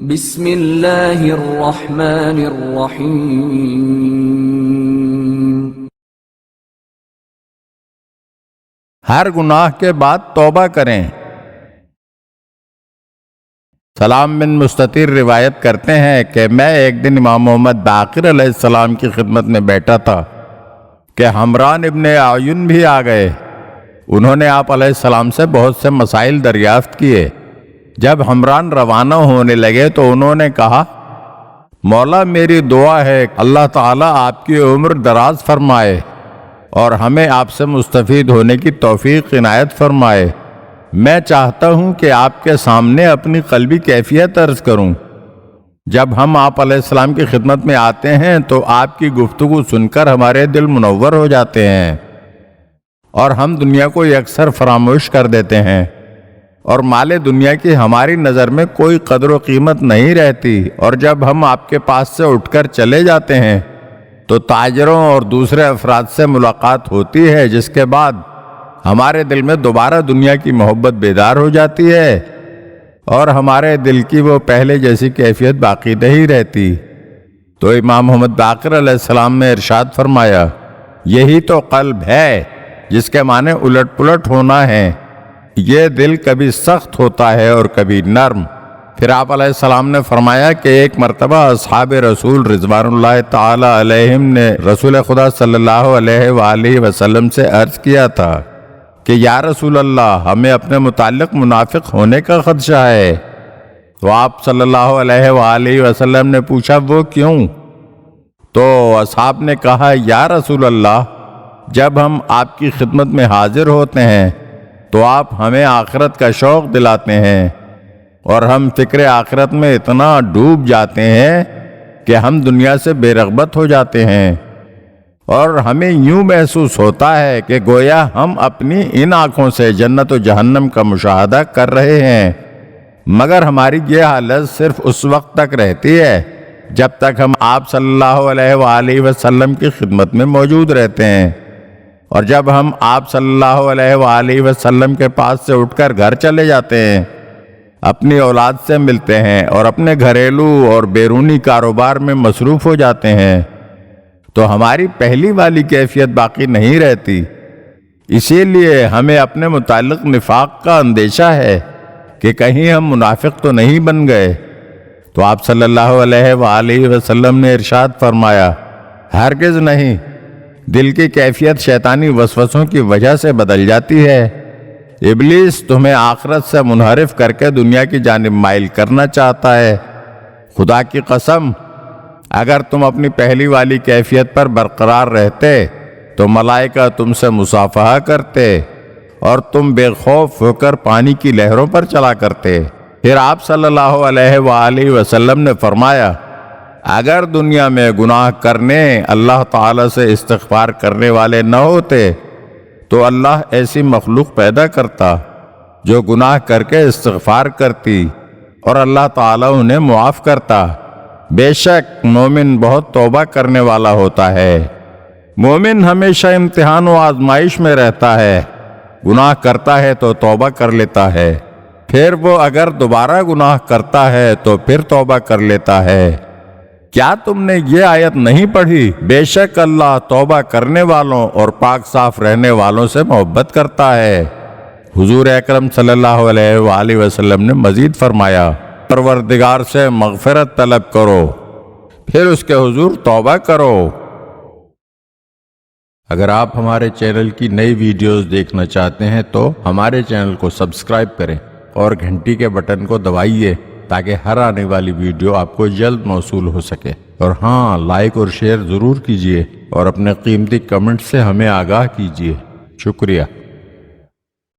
بسم اللہ الرحمن الرحیم۔ ہر گناہ کے بعد توبہ کریں۔ سلام بن مستطیر روایت کرتے ہیں کہ میں ایک دن امام محمد باقر علیہ السلام کی خدمت میں بیٹھا تھا کہ حمران ابن اعین بھی آ گئے۔ انہوں نے آپ علیہ السلام سے بہت سے مسائل دریافت کیے۔ جب حمران روانہ ہونے لگے تو انہوں نے کہا، مولا میری دعا ہے اللہ تعالیٰ آپ کی عمر دراز فرمائے اور ہمیں آپ سے مستفید ہونے کی توفیق عنایت فرمائے۔ میں چاہتا ہوں کہ آپ کے سامنے اپنی قلبی کیفیت عرض کروں۔ جب ہم آپ علیہ السلام کی خدمت میں آتے ہیں تو آپ کی گفتگو سن کر ہمارے دل منور ہو جاتے ہیں اور ہم دنیا کو یکسر فراموش کر دیتے ہیں، اور مال دنیا کی ہماری نظر میں کوئی قدر و قیمت نہیں رہتی، اور جب ہم آپ کے پاس سے اٹھ کر چلے جاتے ہیں تو تاجروں اور دوسرے افراد سے ملاقات ہوتی ہے، جس کے بعد ہمارے دل میں دوبارہ دنیا کی محبت بیدار ہو جاتی ہے اور ہمارے دل کی وہ پہلے جیسی کیفیت باقی نہیں رہتی۔ تو امام محمد باقر علیہ السلام نے ارشاد فرمایا، یہی تو قلب ہے جس کے معنی الٹ پلٹ ہونا ہے۔ یہ دل کبھی سخت ہوتا ہے اور کبھی نرم۔ پھر آپ علیہ السلام نے فرمایا کہ ایک مرتبہ اصحاب رسول رضوان اللہ تعالی علیہم نے رسول خدا صلی اللہ علیہ وآلہ وسلم سے عرض کیا تھا کہ یا رسول اللہ، ہمیں اپنے متعلق منافق ہونے کا خدشہ ہے۔ تو آپ صلی اللہ علیہ وآلہ وسلم نے پوچھا، وہ کیوں؟ تو اصحاب نے کہا، یا رسول اللہ، جب ہم آپ کی خدمت میں حاضر ہوتے ہیں تو آپ ہمیں آخرت کا شوق دلاتے ہیں اور ہم فکر آخرت میں اتنا ڈوب جاتے ہیں کہ ہم دنیا سے بے رغبت ہو جاتے ہیں، اور ہمیں یوں محسوس ہوتا ہے کہ گویا ہم اپنی ان آنکھوں سے جنت و جہنم کا مشاہدہ کر رہے ہیں، مگر ہماری یہ حالت صرف اس وقت تک رہتی ہے جب تک ہم آپ صلی اللہ علیہ وآلہ وسلم کی خدمت میں موجود رہتے ہیں، اور جب ہم آپ صلی اللہ علیہ وآلہ وسلم کے پاس سے اٹھ کر گھر چلے جاتے ہیں، اپنی اولاد سے ملتے ہیں اور اپنے گھریلو اور بیرونی کاروبار میں مصروف ہو جاتے ہیں، تو ہماری پہلی والی کیفیت باقی نہیں رہتی۔ اسی لیے ہمیں اپنے متعلق نفاق کا اندیشہ ہے کہ کہیں ہم منافق تو نہیں بن گئے۔ تو آپ صلی اللہ علیہ وآلہ وسلم نے ارشاد فرمایا، ہرگز نہیں، دل کی کیفیت شیطانی وسوسوں کی وجہ سے بدل جاتی ہے۔ ابلیس تمہیں آخرت سے منحرف کر کے دنیا کی جانب مائل کرنا چاہتا ہے۔ خدا کی قسم، اگر تم اپنی پہلی والی کیفیت پر برقرار رہتے تو ملائکہ تم سے مصافحہ کرتے اور تم بے خوف ہو کر پانی کی لہروں پر چلا کرتے۔ پھر آپ صلی اللہ علیہ وآلہ وسلم نے فرمایا، اگر دنیا میں گناہ کرنے اللہ تعالیٰ سے استغفار کرنے والے نہ ہوتے تو اللہ ایسی مخلوق پیدا کرتا جو گناہ کر کے استغفار کرتی اور اللہ تعالیٰ انہیں معاف کرتا۔ بے شک مومن بہت توبہ کرنے والا ہوتا ہے۔ مومن ہمیشہ امتحان و آزمائش میں رہتا ہے، گناہ کرتا ہے تو توبہ کر لیتا ہے، پھر وہ اگر دوبارہ گناہ کرتا ہے تو پھر توبہ کر لیتا ہے۔ کیا تم نے یہ آیت نہیں پڑھی؟ بے شک اللہ توبہ کرنے والوں اور پاک صاف رہنے والوں سے محبت کرتا ہے۔ حضور اکرم صلی اللہ علیہ وآلہ وسلم نے مزید فرمایا، پروردگار سے مغفرت طلب کرو، پھر اس کے حضور توبہ کرو۔ اگر آپ ہمارے چینل کی نئی ویڈیوز دیکھنا چاہتے ہیں تو ہمارے چینل کو سبسکرائب کریں اور گھنٹی کے بٹن کو دبائیے تاکہ ہر آنے والی ویڈیو آپ کو جلد موصول ہو سکے، اور ہاں، لائک اور شیئر ضرور کیجیے اور اپنے قیمتی کمنٹ سے ہمیں آگاہ کیجیے۔ شکریہ۔